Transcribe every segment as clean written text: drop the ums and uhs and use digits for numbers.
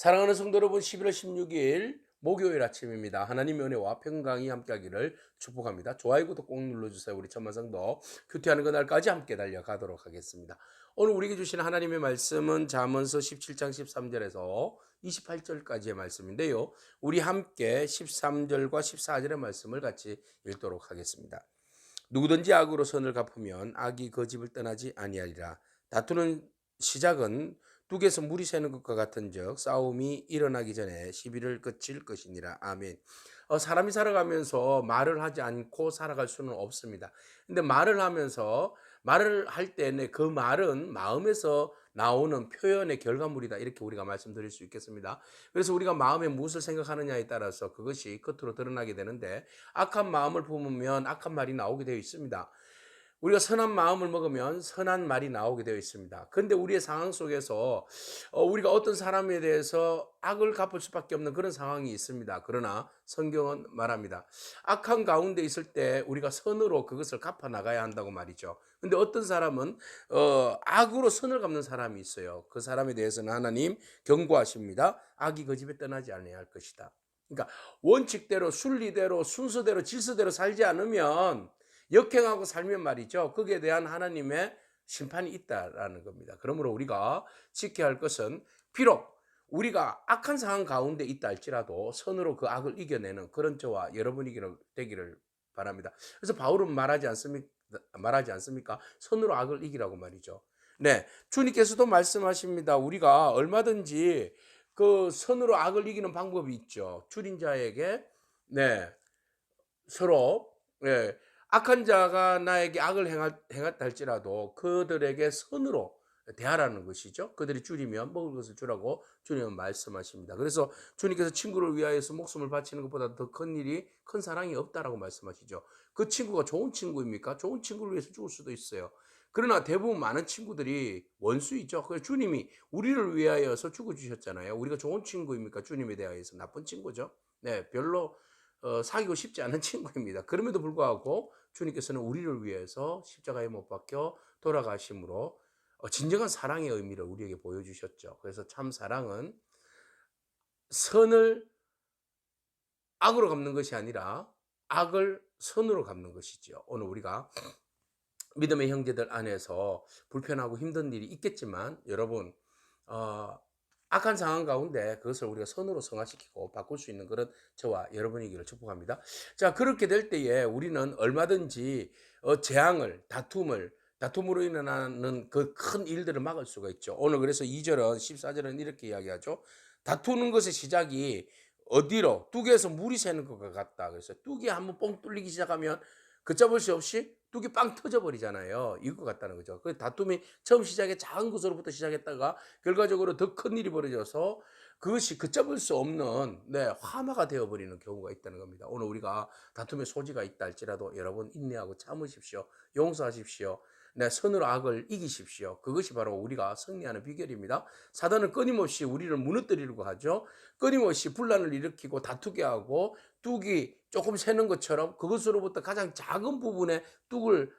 사랑하는 성도 여러분, 11월 16일 목요일 아침입니다. 하나님의 은혜와 평강이 함께하기를 축복합니다. 좋아요, 구독 꼭 눌러주세요. 우리 천만성도 큐티하는 그날까지 함께 달려가도록 하겠습니다. 오늘 우리에게 주신 하나님의 말씀은 잠언서 17장 13절에서 28절까지의 말씀인데요. 우리 함께 13절과 14절의 말씀을 같이 읽도록 하겠습니다. 누구든지 악으로 선을 갚으면 악이 그 집을 떠나지 아니하리라. 다투는 시작은 뚝에서 물이 새는 것과 같은즉 싸움이 일어나기 전에 시비를 그칠 것이니라. 아멘. 사람이 살아가면서 말을 하지 않고 살아갈 수는 없습니다. 근데 말을 할 때는 그 말은 마음에서 나오는 표현의 결과물이다, 이렇게 우리가 말씀드릴 수 있겠습니다. 그래서 우리가 마음에 무엇을 생각하느냐에 따라서 그것이 겉으로 드러나게 되는데, 악한 마음을 품으면 악한 말이 나오게 되어 있습니다. 우리가 선한 마음을 먹으면 선한 말이 나오게 되어 있습니다. 그런데 우리의 상황 속에서 우리가 어떤 사람에 대해서 악을 갚을 수밖에 없는 그런 상황이 있습니다. 그러나 성경은 말합니다. 악한 가운데 있을 때 우리가 선으로 그것을 갚아 나가야 한다고 말이죠. 근데 어떤 사람은 악으로 선을 갚는 사람이 있어요. 그 사람에 대해서는 하나님 경고하십니다. 악이 그 집에 떠나지 아니할 것이다. 그러니까 원칙대로, 순리대로, 순서대로, 질서대로 살지 않으면, 역행하고 살면 말이죠, 거기에 대한 하나님의 심판이 있다라는 겁니다. 그러므로 우리가 지켜야 할 것은, 비록 우리가 악한 상황 가운데 있다 할지라도 선으로 그 악을 이겨내는 그런 저와 여러분이 되기를 바랍니다. 그래서 바울은 말하지 않습니까? 선으로 악을 이기라고 말이죠. 네, 주님께서도 말씀하십니다. 우리가 얼마든지 그 선으로 악을 이기는 방법이 있죠. 줄인 자에게, 네, 서로, 예, 악한 자가 나에게 악을 행했다 할지라도 그들에게 선으로 대하라는 것이죠. 그들이 줄이면 먹을 것을 주라고 주님은 말씀하십니다. 그래서 주님께서 친구를 위하여서 목숨을 바치는 것보다 더 큰 일이, 큰 사랑이 없다라고 말씀하시죠. 그 친구가 좋은 친구입니까? 좋은 친구를 위해서 죽을 수도 있어요. 그러나 대부분 많은 친구들이 원수이죠. 그래서 주님이 우리를 위하여서 죽어주셨잖아요. 우리가 좋은 친구입니까? 주님에 대하여서 나쁜 친구죠. 네, 별로 사귀고 싶지 않은 친구입니다. 그럼에도 불구하고 주님께서는 우리를 위해서 십자가에 못 박혀 돌아가심으로 진정한 사랑의 의미를 우리에게 보여주셨죠. 그래서 참 사랑은 선을 악으로 갚는 것이 아니라 악을 선으로 갚는 것이죠. 오늘 우리가 믿음의 형제들 안에서 불편하고 힘든 일이 있겠지만, 여러분, 어, 악한 상황 가운데 그것을 우리가 선으로 성화시키고 바꿀 수 있는 그런 저와 여러분이기를 축복합니다. 자, 그렇게 될 때에 우리는 얼마든지 재앙을, 다툼으로 일어나는 그 큰 일들을 막을 수가 있죠. 오늘 그래서 2절은, 14절은 이렇게 이야기하죠. 다투는 것의 시작이 어디로? 뚝에서 물이 새는 것과 같다. 그래서 뚝이 한번 뻥 뚫리기 시작하면 걷잡을 수 없이 뚝이 빵 터져버리잖아요. 이거 같다는 거죠. 그 다툼이 처음 시작에 작은 것으로부터 시작했다가 결과적으로 더 큰 일이 벌어져서 그것이 걷잡을 수 없는, 네, 화마가 되어버리는 경우가 있다는 겁니다. 오늘 우리가 다툼의 소지가 있다 할지라도 여러분 인내하고 참으십시오. 용서하십시오. 네, 선으로 악을 이기십시오. 그것이 바로 우리가 승리하는 비결입니다. 사단은 끊임없이 우리를 무너뜨리려고 하죠. 끊임없이 분란을 일으키고 다투게 하고, 뚝이 조금 새는 것처럼 그것으로부터 가장 작은 부분의 뚝을,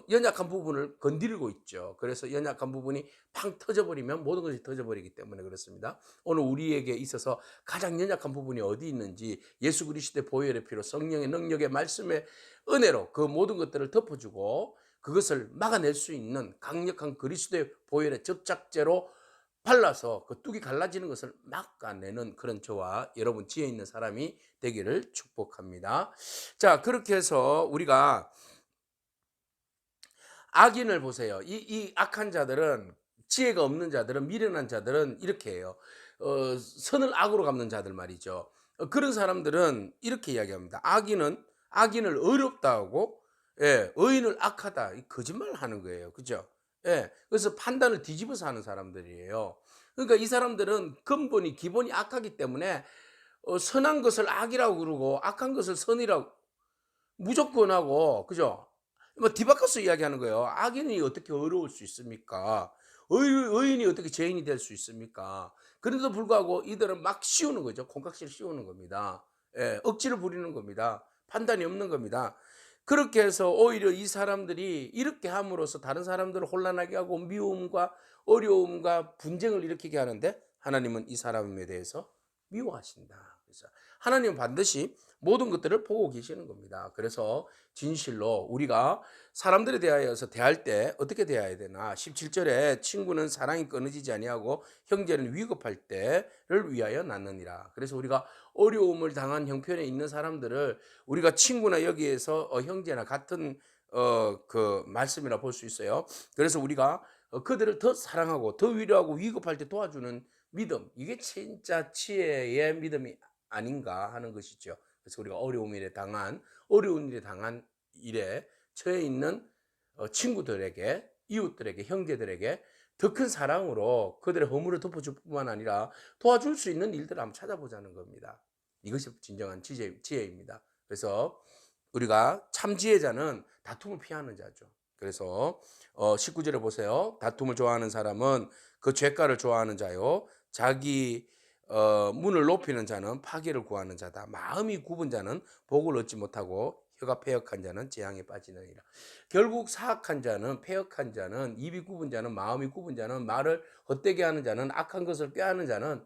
연약한 부분을 건드리고 있죠. 그래서 연약한 부분이 팡 터져버리면 모든 것이 터져버리기 때문에 그렇습니다. 오늘 우리에게 있어서 가장 연약한 부분이 어디 있는지 예수 그리스도의 보혈의 피로, 성령의 능력의 말씀의 은혜로 그 모든 것들을 덮어주고 그것을 막아낼 수 있는 강력한 그리스도의 보혈의 접착제로 발라서 그 뚝이 갈라지는 것을 막아내는 그런 저와 여러분 지혜 있는 사람이 되기를 축복합니다. 자, 그렇게 해서 우리가 악인을 보세요. 이 악한 자들은, 지혜가 없는 자들은, 미련한 자들은 이렇게 해요. 선을 악으로 갚는 자들 말이죠. 그런 사람들은 이렇게 이야기합니다. 악인을 어렵다 하고, 예, 의인을 악하다, 이 거짓말 하는 거예요. 그죠? 예, 그래서 판단을 뒤집어서 하는 사람들이에요. 그러니까 이 사람들은 기본이 악하기 때문에 선한 것을 악이라고 그러고 악한 것을 선이라고 무조건 하고, 그죠? 뭐 뒤바꿔서 이야기하는 거예요. 악인이 어떻게 어려울 수 있습니까? 의인이 어떻게 죄인이 될 수 있습니까? 그런데도 불구하고 이들은 막 씌우는 거죠. 콩깍지를 씌우는 겁니다. 예, 억지를 부리는 겁니다. 판단이 없는 겁니다. 그렇게 해서 오히려 이 사람들이 이렇게 함으로써 다른 사람들을 혼란하게 하고 미움과 어려움과 분쟁을 일으키게 하는데, 하나님은 이 사람에 대해서 미워하신다. 그래서 하나님은 반드시 모든 것들을 보고 계시는 겁니다. 그래서 진실로 우리가 사람들에 대하여서 대할 때 어떻게 대해야 되나? 17절에 친구는 사랑이 끊어지지 아니하고 형제는 위급할 때를 위하여 낳느니라. 그래서 우리가 어려움을 당한 형편에 있는 사람들을 우리가 친구나 여기에서 형제나 같은 그 말씀이라 볼 수 있어요. 그래서 우리가 그들을 더 사랑하고 더 위로하고 위급할 때 도와주는 믿음, 이게 진짜 지혜의 믿음이 아닌가 하는 것이죠. 그래서 우리가 어려운 일에 당한 일에 처해 있는 친구들에게, 이웃들에게, 형제들에게 더 큰 사랑으로 그들의 허물을 덮어줄 뿐만 아니라 도와줄 수 있는 일들을 한번 찾아보자는 겁니다. 이것이 진정한 지혜입니다. 그래서 우리가 참 지혜자는 다툼을 피하는 자죠. 그래서 19절에 보세요. 다툼을 좋아하는 사람은 그 죄가를 좋아하는 자요. 자기 문을 높이는 자는 파괴를 구하는 자다. 마음이 굽은 자는 복을 얻지 못하고 혀가 패역한 자는 재앙에 빠지느니라. 결국 사악한 자는, 패역한 자는, 입이 굽은 자는, 마음이 굽은 자는, 말을 헛되게 하는 자는, 악한 것을 꾀하는 자는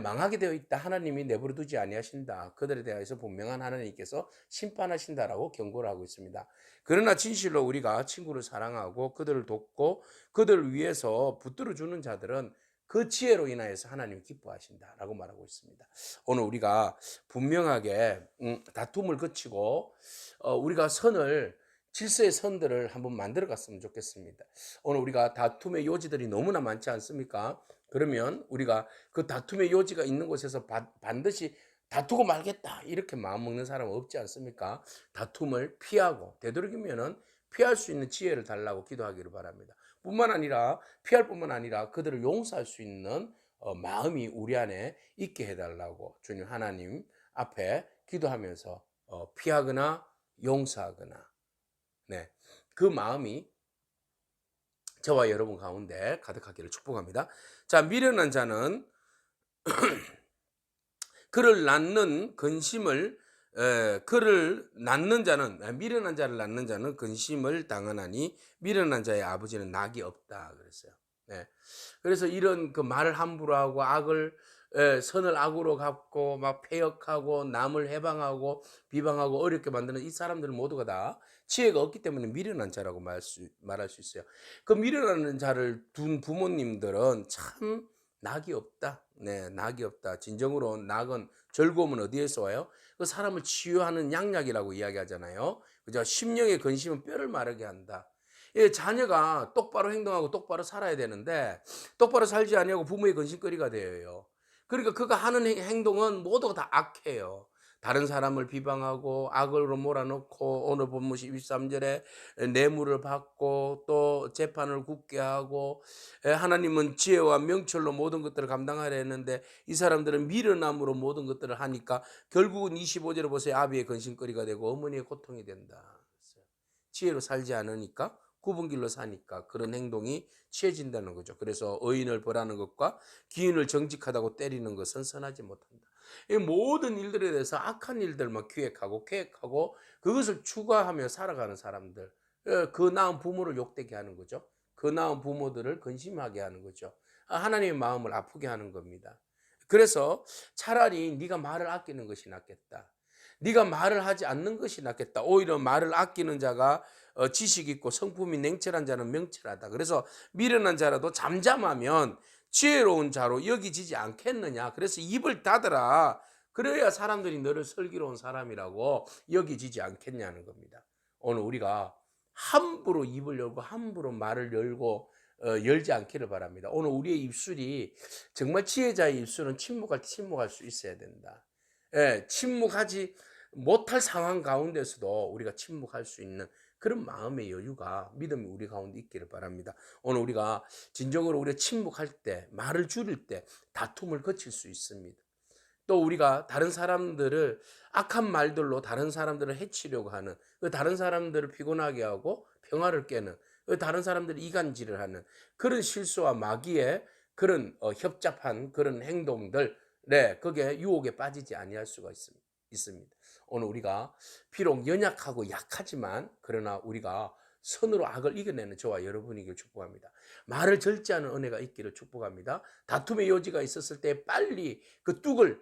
망하게 되어 있다. 하나님이 내버려 두지 아니하신다. 그들에 대해서 분명한 하나님께서 심판하신다라고 경고를 하고 있습니다. 그러나 진실로 우리가 친구를 사랑하고 그들을 돕고 그들을 위해서 붙들어 주는 자들은 그 지혜로 인하여서 하나님이 기뻐하신다라고 말하고 있습니다. 오늘 우리가 분명하게 다툼을 거치고 우리가 질서의 선들을 한번 만들어 갔으면 좋겠습니다. 오늘 우리가 다툼의 요지들이 너무나 많지 않습니까? 그러면 우리가 그 다툼의 요지가 있는 곳에서 반드시 다투고 말겠다 이렇게 마음먹는 사람은 없지 않습니까? 다툼을 피하고 되도록이면은 피할 수 있는 지혜를 달라고 기도하기를 바랍니다. 피할 뿐만 아니라 그들을 용서할 수 있는 마음이 우리 안에 있게 해달라고 주님 하나님 앞에 기도하면서 피하거나 용서하거나 그 마음이 저와 여러분 가운데 가득하기를 축복합니다. 자, 미련한 자는 미련한 자를 낳는 자는 근심을 당하나니 미련한 자의 아버지는 낙이 없다 그랬어요. 네. 그래서 이런 그 말을 함부로 하고 선을 악으로 갚고 막 패역하고 남을 해방하고 비방하고 어렵게 만드는 이 사람들은 모두가 다 지혜가 없기 때문에 미련한 자라고 말할 수 있어요. 그 미련한 자를 둔 부모님들은 참 낙이 없다. 네, 낙이 없다. 진정으로 낙은 즐거움은 어디에서 와요? 그 사람을 치유하는 양약이라고 이야기하잖아요. 그죠? 심령의 근심은 뼈를 마르게 한다. 예, 자녀가 똑바로 행동하고 똑바로 살아야 되는데 똑바로 살지 아니하고 부모의 근심거리가 되어요. 그러니까 그가 하는 행동은 모두가 다 악해요. 다른 사람을 비방하고 악으로 몰아넣고 오늘 본문 13절에 뇌물을 받고 또 재판을 굳게 하고 하나님은 지혜와 명철로 모든 것들을 감당하려 했는데 이 사람들은 미련함으로 모든 것들을 하니까 결국은 25절에 보세요. 아비의 근심거리가 되고 어머니의 고통이 된다. 지혜로 살지 않으니까 굽은 길로 사니까 그런 행동이 취해진다는 거죠. 그래서 의인을 벌하는 것과 기인을 정직하다고 때리는 것은 선하지 못한다. 이 모든 일들에 대해서 악한 일들만 계획하고 그것을 추구하며 살아가는 사람들, 그 낳은 부모를 욕되게 하는 거죠. 그 낳은 부모들을 근심하게 하는 거죠. 하나님의 마음을 아프게 하는 겁니다. 그래서 차라리 네가 말을 아끼는 것이 낫겠다. 네가 말을 하지 않는 것이 낫겠다. 오히려 말을 아끼는 자가 지식 있고 성품이 냉철한 자는 명철하다. 그래서 미련한 자라도 잠잠하면 지혜로운 자로 여기지지 않겠느냐. 그래서 입을 닫으라. 그래야 사람들이 너를 슬기로운 사람이라고 여기지지 않겠냐는 겁니다. 오늘 우리가 함부로 입을 열고 함부로 말을 열지 않기를 바랍니다. 오늘 우리의 입술이 정말 지혜자의 입술은 침묵할 때 침묵할 수 있어야 된다. 예, 침묵하지 못할 상황 가운데서도 우리가 침묵할 수 있는 그런 마음의 여유가 믿음이 우리 가운데 있기를 바랍니다. 오늘 우리가 진정으로 우리가 침묵할 때 말을 줄일 때 다툼을 거칠 수 있습니다. 또 우리가 다른 사람들을 악한 말들로 다른 사람들을 해치려고 하는 다른 사람들을 피곤하게 하고 평화를 깨는 다른 사람들을 이간질을 하는 그런 실수와 마귀의 그런 협잡한 그런 행동들 거기에 유혹에 빠지지 아니할 수가 있습니다. 오늘 우리가 비록 연약하고 약하지만 그러나 우리가 선으로 악을 이겨내는 저와 여러분이길 축복합니다. 말을 절제하는 은혜가 있기를 축복합니다. 다툼의 여지가 있었을 때 빨리 그 뚝을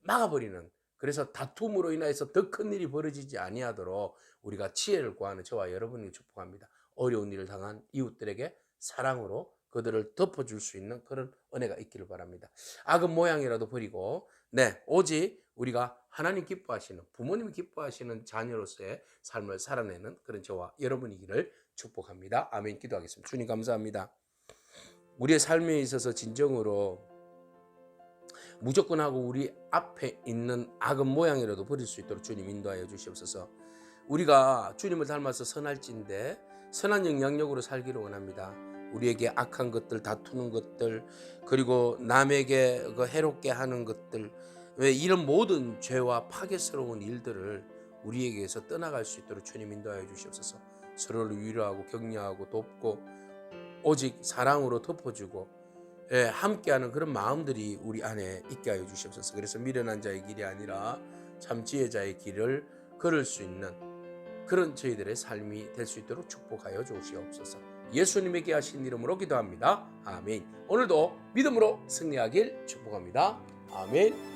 막아버리는, 그래서 다툼으로 인해서 더 큰 일이 벌어지지 아니하도록 우리가 지혜를 구하는 저와 여러분을 축복합니다. 어려운 일을 당한 이웃들에게 사랑으로 그들을 덮어줄 수 있는 그런 은혜가 있기를 바랍니다. 악은 모양이라도 버리고 오직 우리가 하나님 기뻐하시는, 부모님이 기뻐하시는 자녀로서의 삶을 살아내는 그런 저와 여러분이기를 축복합니다. 아멘. 기도하겠습니다. 주님 감사합니다. 우리의 삶에 있어서 진정으로 무조건 하고 우리 앞에 있는 악은 모양이라도 버릴 수 있도록 주님 인도하여 주시옵소서. 우리가 주님을 닮아서 선할진데 선한 영향력으로 살기를 원합니다. 우리에게 악한 것들, 다투는 것들, 그리고 남에게 해롭게 하는 것들, 왜 이런 모든 죄와 파괴스러운 일들을 우리에게서 떠나갈 수 있도록 주님 인도하여 주시옵소서. 서로를 위로하고 격려하고 돕고 오직 사랑으로 덮어주고 함께하는 그런 마음들이 우리 안에 있게 하여 주시옵소서. 그래서 미련한 자의 길이 아니라 참 지혜자의 길을 걸을 수 있는 그런 저희들의 삶이 될 수 있도록 축복하여 주시옵소서. 예수님에게 하신 이름으로 기도합니다. 아멘. 오늘도 믿음으로 승리하길 축복합니다. 아멘.